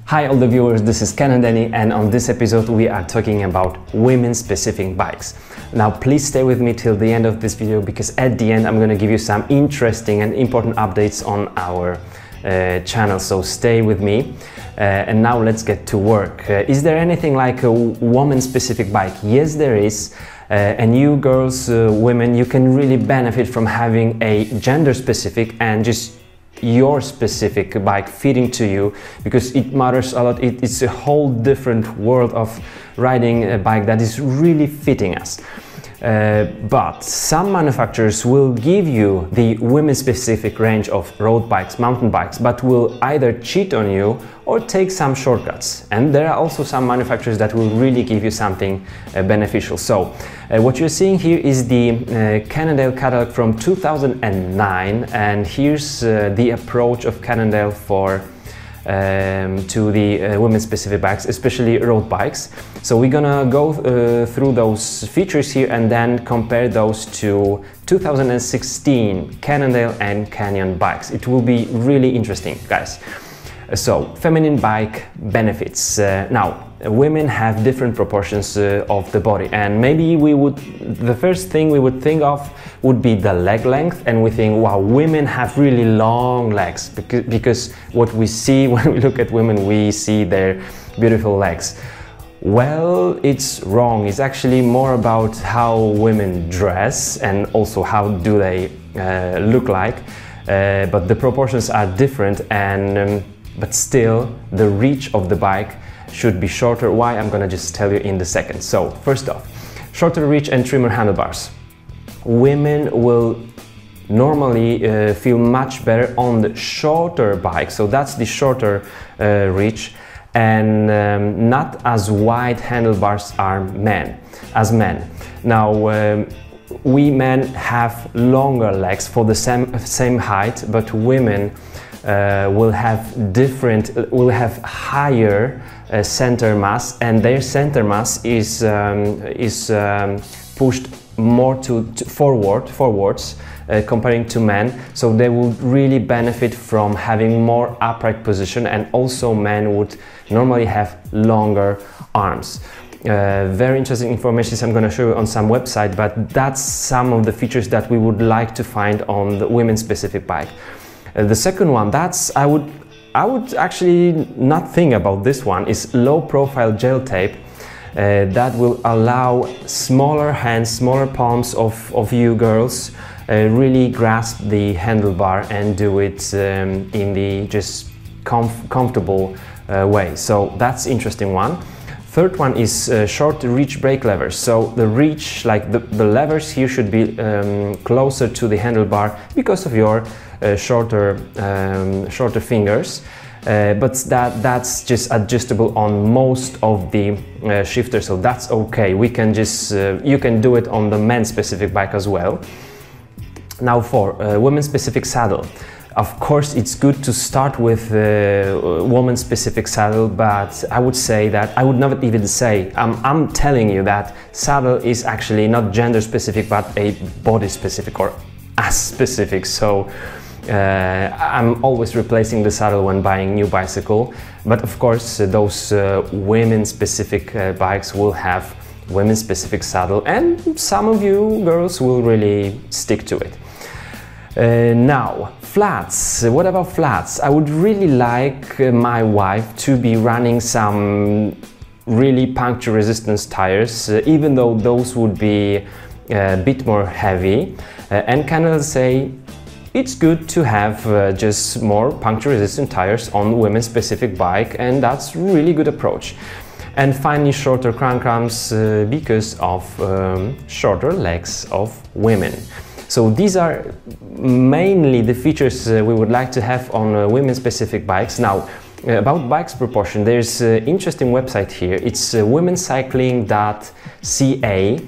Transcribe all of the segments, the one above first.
Hi all the viewers, this is Ken and Danny, and on this episode we are talking about women-specific bikes. Now please stay with me till the end of this video, because at the end I'm going to give you some interesting and important updates on our channel, so stay with me. And now let's get to work. Is there anything like a woman-specific bike? Yes, there is. And you girls, women, you can really benefit from having a gender-specific and just your specific bike fitting to you, because it matters a lot. It's a whole different world of riding a bike that is really fitting us. But some manufacturers will give you the women-specific range of road bikes, mountain bikes, but will either cheat on you or take some shortcuts. And there are also some manufacturers that will really give you something beneficial. So what you're seeing here is the Cannondale catalog from 2009, and here's the approach of Cannondale for to the women-specific bikes, especially road bikes. So we're gonna go through those features here and then compare those to 2016 Cannondale and Canyon bikes. It will be really interesting, guys. So, feminine bike benefits. Now, women have different proportions of the body, and maybe the first thing we would think of would be the leg length, and we think, wow, women have really long legs, because what we see when we look at women, we see their beautiful legs. Well, it's wrong. It's actually more about how women dress and also how do they look like, but the proportions are different, and but still the reach of the bike should be shorter. Why? I'm gonna just tell you in the second. So first off, shorter reach and trimmer handlebars. Women will normally feel much better on the shorter bike, so that's the shorter reach, and not as wide handlebars as men. Now we men have longer legs for the same height, but women will have higher center mass, and their center mass is pushed more forwards comparing to men, so they will really benefit from having more upright position, and also men would normally have longer arms. Very interesting information I'm going to show you on some website, but that's some of the features that we would like to find on the women specific bike. The second one, I would actually not think about this one, is low profile gel tape that will allow smaller hands, smaller palms of you girls really grasp the handlebar and do it in the just comfortable way. So that's interesting one. Third one is short reach brake levers. So the reach, like the levers here, should be closer to the handlebar because of your shorter fingers, but that's just adjustable on most of the shifters, so that's okay. We can just you can do it on the men specific bike as well. Now for women specific saddle. Of course, it's good to start with woman specific saddle, but I would say that, I would not even say, I'm telling you that saddle is actually not gender specific, but a body specific or ass specific. So I'm always replacing the saddle when buying new bicycle, but of course those women specific bikes will have women specific saddle, and some of you girls will really stick to it. Now, flats. What about flats? I would really like my wife to be running some really puncture resistance tires, even though those would be a bit more heavy, and kind of say it's good to have just more puncture resistant tires on women specific bike, and that's really good approach. And finally, shorter crank arms because of shorter legs of women. So these are mainly the features we would like to have on women-specific bikes. Now, about bikes proportion, there's an interesting website here. It's womencycling.ca,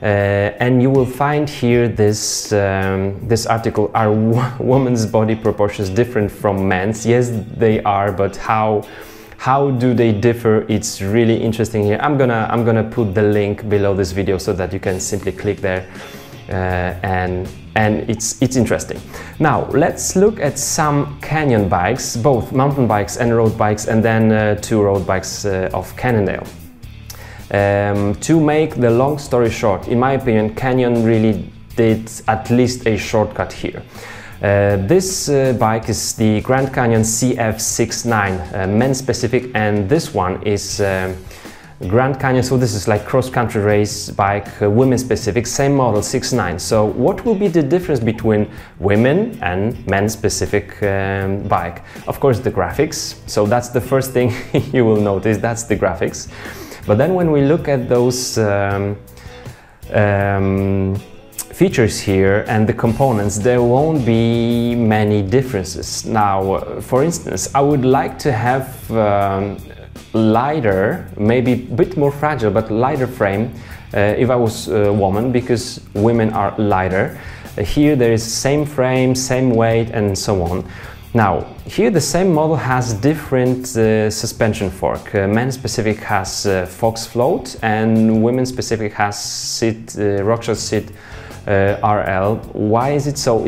and you will find here this this article. Are women's body proportions different from men's? Yes, they are, but how do they differ? It's really interesting here. I'm gonna put the link below this video so that you can simply click there and it's interesting. Now let's look at some canyon bikes, both mountain bikes and road bikes, and then two road bikes of Cannondale. To make the long story short, in my opinion, Canyon really did at least a shortcut here. This bike is the Grand Canyon CF69, men's specific, and this one is Grand Canyon, so this is like cross-country race bike, women specific, same model, 69. So what will be the difference between women and men specific bike? Of course the graphics, so that's the first thing you will notice, that's the graphics. But then when we look at those features here and the components, there won't be many differences. Now, for instance, I would like to have lighter, maybe a bit more fragile, but lighter frame if I was a woman, because women are lighter. Here there is same frame, same weight, and so on. Now, here the same model has different suspension fork. Men specific has Fox float, and women specific has Rockshot Sit RL. Why is it so?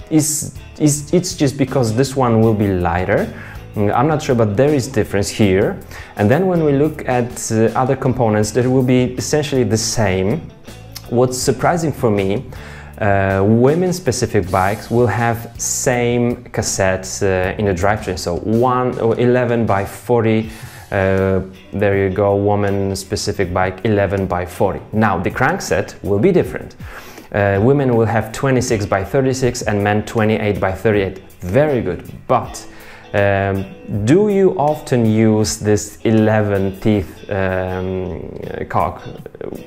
It's just because this one will be lighter. I'm not sure, but there is difference here. And then when we look at other components, there will be essentially the same. What's surprising for me, women specific bikes will have same cassettes in the drivetrain, so 11 by 40. There you go, woman specific bike 11 by 40. Now the crankset will be different. Women will have 26 by 36 and men 28 by 38. Very good, but do you often use this 11 teeth cock,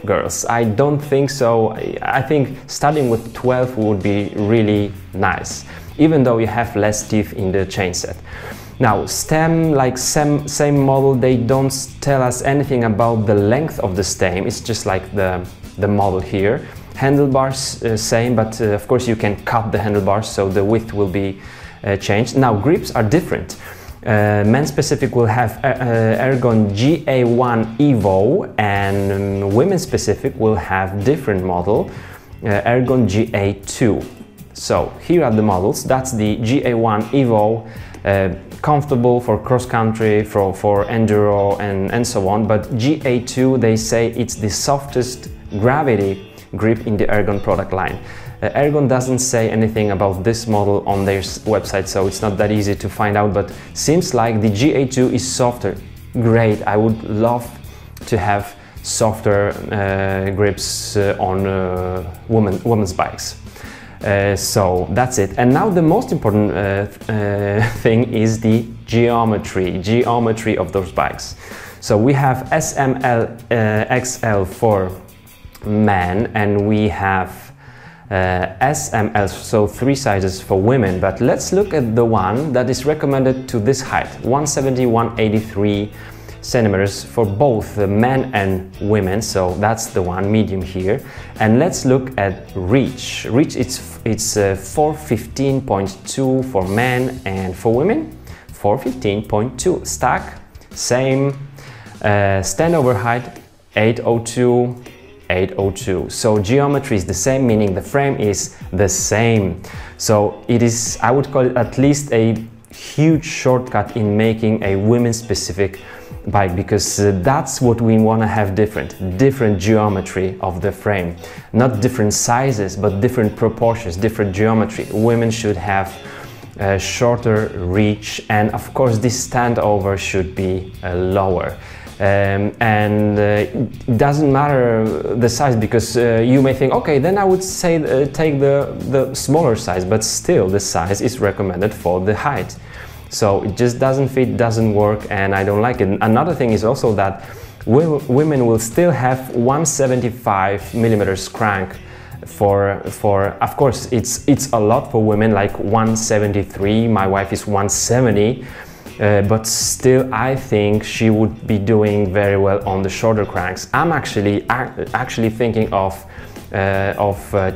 girls? I don't think so. I think starting with 12 would be really nice, even though you have less teeth in the chain set. Now, stem, like same model, they don't tell us anything about the length of the stem. It's just like the model here. Handlebars, same, but of course you can cut the handlebars, so the width will be changed. Now grips are different. Men specific will have Ergon GA1 Evo, and women specific will have different model, Ergon GA2. So here are the models. That's the GA1 Evo, comfortable for cross country, for enduro and so on. But GA2, they say it's the softest gravity grip in the Ergon product line. Ergon doesn't say anything about this model on their website, so it's not that easy to find out, but seems like the GA2 is softer. Great, I would love to have softer grips on women's bikes. So that's it. And now the most important thing is the geometry of those bikes. So we have SML XL for men, and we have SML, so 3 sizes for women. But let's look at the one that is recommended to this height, 170, 183 centimeters for both men and women. So that's the one, medium here. And let's look at reach. Reach, it's 415.2 for men, and for women 415.2. Stack, same. Standover height 802. 802. So geometry is the same, meaning the frame is the same. So it is, I would call it at least a huge shortcut in making a women specific bike, because that's what we want to have, different geometry of the frame, not different sizes but different proportions, different geometry. Women should have shorter reach, and of course this standover should be lower. It doesn't matter the size, because you may think, okay, then I would say take the smaller size, but still the size is recommended for the height. So it just doesn't fit, doesn't work, and I don't like it. Another thing is also that women will still have 175 millimeters crank for of course it's a lot for women, like 173. My wife is 170. But still, I think she would be doing very well on the shorter cranks. I'm actually thinking of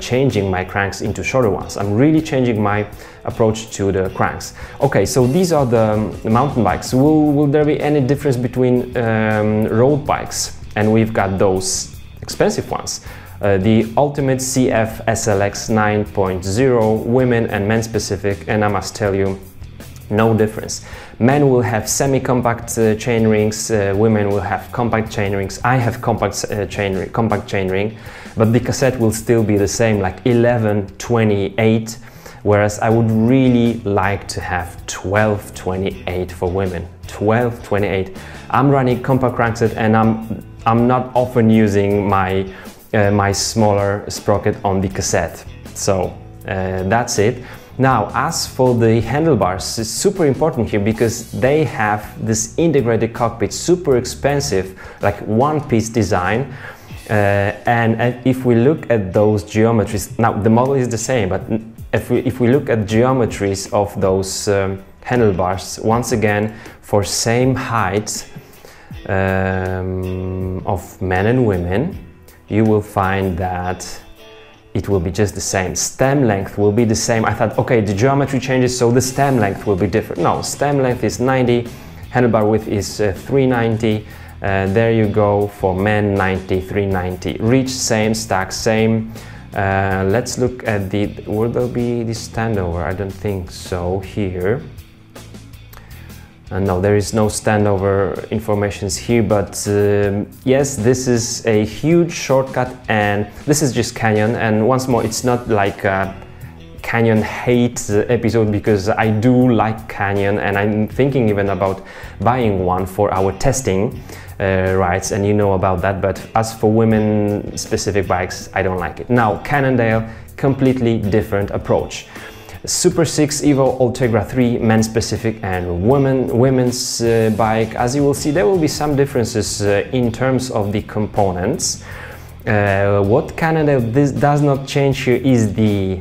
changing my cranks into shorter ones. I'm really changing my approach to the cranks. Okay, so these are the mountain bikes. Will there be any difference between road bikes? And we've got those expensive ones. The Ultimate CF SLX 9.0 women and men specific, and I must tell you, no difference. Men will have semi-compact chain rings, women will have compact chain rings. I have compact chain ring, but the cassette will still be the same, like 11/28, whereas I would really like to have 12/28 for women. 12/28. I'm running compact crankset, and I'm not often using my my smaller sprocket on the cassette. So that's it. Now, as for the handlebars, it's super important here because they have this integrated cockpit, super expensive, like one-piece design. And if we look at those geometries, now the model is the same, but if we look at geometries of those handlebars, once again, for same height of men and women, you will find that it will be just the same. Stem length will be the same. I thought, okay, the geometry changes, so the stem length will be different. No, stem length is 90, handlebar width is 390. There you go for men, 90, 390. Reach same, stack same. Let's look at the, will there be the standover? I don't think so here. No, there is no standover informations here, but yes, this is a huge shortcut, and this is just Canyon. And once more, it's not like a Canyon hate episode, because I do like Canyon, and I'm thinking even about buying one for our testing rights, and you know about that. But as for women specific bikes, I don't like it. Now, Cannondale, completely different approach. Super 6 Evo Ultegra 3 men specific and women's bike. As you will see, there will be some differences in terms of the components. What Cannondale does not change here is the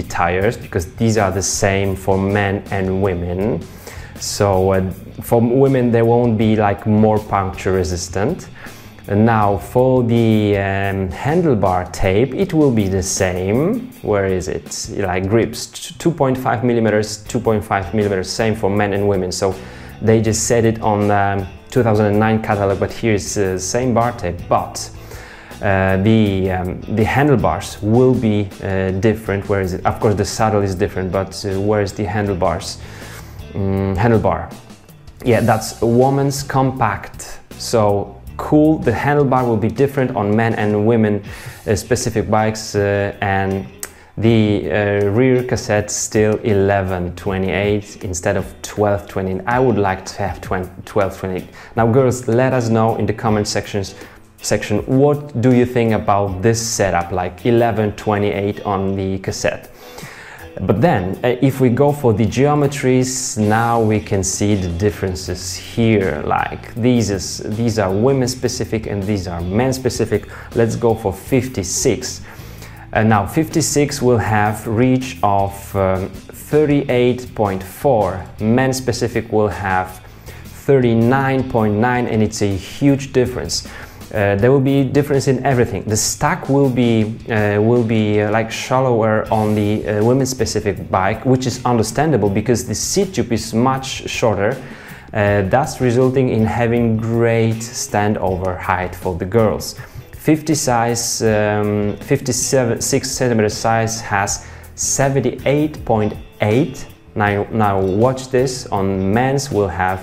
tires, because these are the same for men and women. So for women there won't be like more puncture resistant. And now for the handlebar tape, it will be the same. Where is it? Like grips, 2.5 millimeters, 2.5 millimeters, same for men and women. So they just set it on 2009 catalog, but here's the same bar tape. But the handlebars will be different. Where is it? Of course, the saddle is different, but where is the handlebars? Handlebar. Yeah, that's a woman's compact. So cool, the handlebar will be different on men and women specific bikes, and the rear cassette still 11/28 instead of 12/28. I would like to have 12/28. Now girls, let us know in the comment section what do you think about this setup, like 11/28 on the cassette. But then, if we go for the geometries, now we can see the differences here. Like these are women specific and these are men specific. Let's go for 56. Now 56 will have reach of 38.4. Men specific will have 39.9, and it's a huge difference. There will be difference in everything. The stack will be like shallower on the women's specific bike, which is understandable because the seat tube is much shorter, thus resulting in having great standover height for the girls. 56 centimeter size has 78.8. Now watch this. On men's will have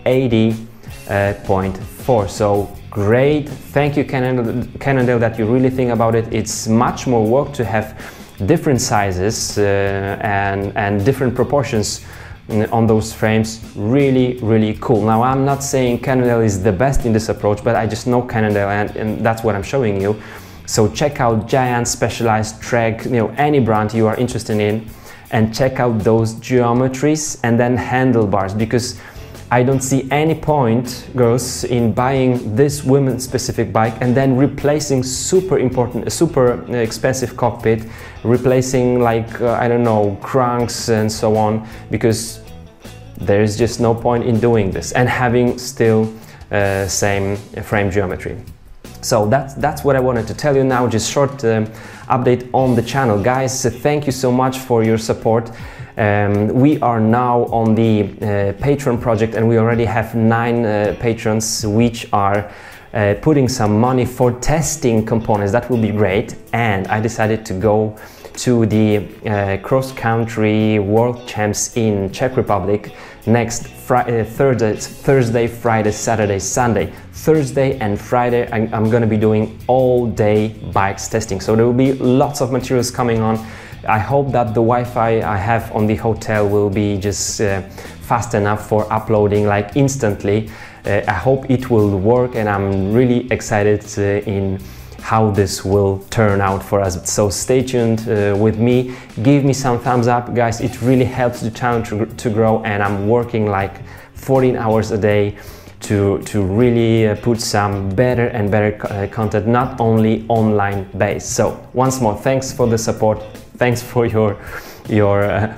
80.4. So great, thank you Cannondale that you really think about it. It's much more work to have different sizes and different proportions on those frames. Really cool. Now I'm not saying Cannondale is the best in this approach, but I just know Cannondale, and that's what I'm showing you. So check out Giant, Specialized, Trek, any brand you are interested in, and check out those geometries and then handlebars, because I don't see any point, girls, in buying this women specific bike and then replacing super expensive cockpit, replacing like I don't know, cranks and so on, because there is just no point in doing this and having still same frame geometry. So that's what I wanted to tell you now. Just short update on the channel, guys. Thank you so much for your support. We are now on the Patreon project, and we already have 9 patrons, which are putting some money for testing components. That will be great. And I decided to go to the cross-country world champs in Czech Republic next Thursday, Friday, Saturday, Sunday. Thursday and Friday I'm going to be doing all day bikes testing, so there will be lots of materials coming on. I hope that the Wi-Fi I have on the hotel will be just fast enough for uploading like instantly. I hope it will work, and I'm really excited in how this will turn out for us. So stay tuned with me, give me some thumbs up, guys. It really helps the channel to grow, and I'm working like 14 hours a day to really put some better and better content, not only online based. So once more, thanks for the support, thanks for your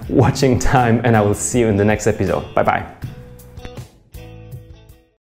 watching time, and I will see you in the next episode. Bye bye.